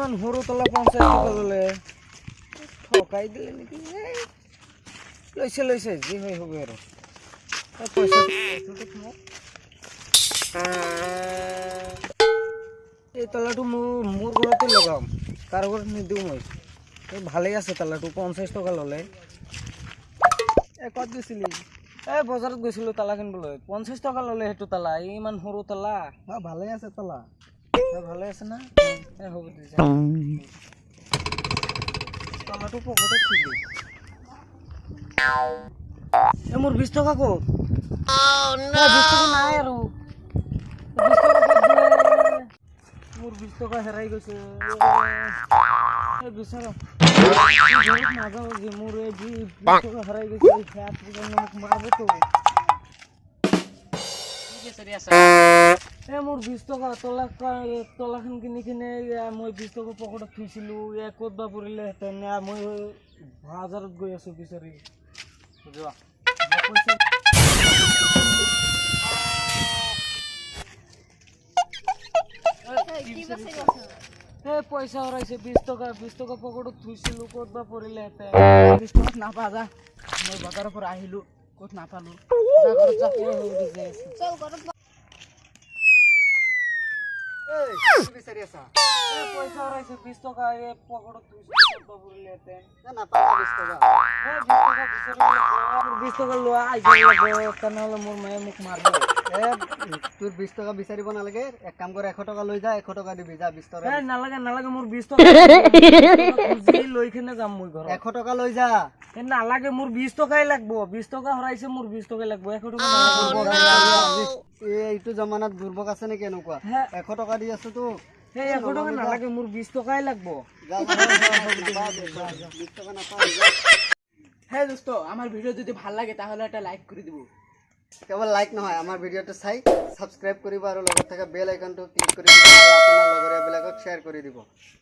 ইমান সৰু তলা 50 টকা ল'লে ঠকাই দিলে নেকি লৈছে যি হয় হ'ব আৰু পইচা এই তলাটো মোৰ ঘৰতে লগাম কাৰো ঘৰত নিদিওঁ মই এই ভালেই আছে তলাটো 50 টকা ল'লে ক'ত গৈছিলি বজাৰত গৈছিলোঁ তালা কিনিবলৈ 50 টকা ল'লে সেইটো তালা ইমান সৰু তালা ভালেই আছে তালা ভালে আছে না হ'ব দে তালাটো পকেটত থৈ মোৰ 20 টকা ক'ত 20 টকা নাই আৰু 20 টকা মোৰ 20 টকা হেৰাই গৈছে বিচাৰ নাযাওঁ যে মোৰ এই 20 টকা হেৰাই গৈছে মোক মাৰিবতো মোৰ 20 টকা তলাখন কিনি কিনে মই 20 টকা পকেটত থৈছিলোঁ ক'ত বা পৰিলেহেঁতেন মই বাজাৰত গৈ আছোঁ বিচাৰি যোৱা পইচা হেৰাইছে 20 টকা পকেটত থৈছিলোঁ ক'ত বা পৰিলেহেঁতেন 20 টকাত নাপা যা মই বজাৰৰ পৰা আহিলোঁ ক'ত নাপালোঁ পইচা হেৰাইছে 20 টকা পকেটত থৈছিলোঁ ক'ত বা পৰিলেহেঁতেন 20 টকা লোৱা তেনেহ'লে মোৰ মায়ে মোক মাৰিব তোৰ 20 টকা বিচাৰিব নালাগে এক কাম কৰ 100 টকা লৈ যা 100 টকা দিবি যা 20 টকা নালাগে মোৰ 20 টকা লৈ কিনে যাম মই ঘৰত 100 টকা লৈ যা নালাগে মোৰ 20 টকাই লাগব 20 টকা হেৰাইছে মোৰ 20 টকাই লাগব 100 টকা এইটো জমানাত দুৰ্ভোগ আছে নেকি এনেকুৱা 100 টকা দি আছো তো 100 টকা নালাগে মোৰ 20 টকাই লাগব হ্যাঁ দোস্ত আমাৰ ভিডিও যদি ভাল লাগে তাহলে একটা লাইক কৰে দিব কেৱল লাইক নহয় আমাৰ ভিডিঅ'টো চাই সাবস্ক্ৰাইব কৰিব আৰু লগত থকা বেল আইকনটো ক্লিক কৰি দিব আৰু আপোনাৰ লগৰীয়াবিলাকক শ্বেয়াৰ কৰি দিব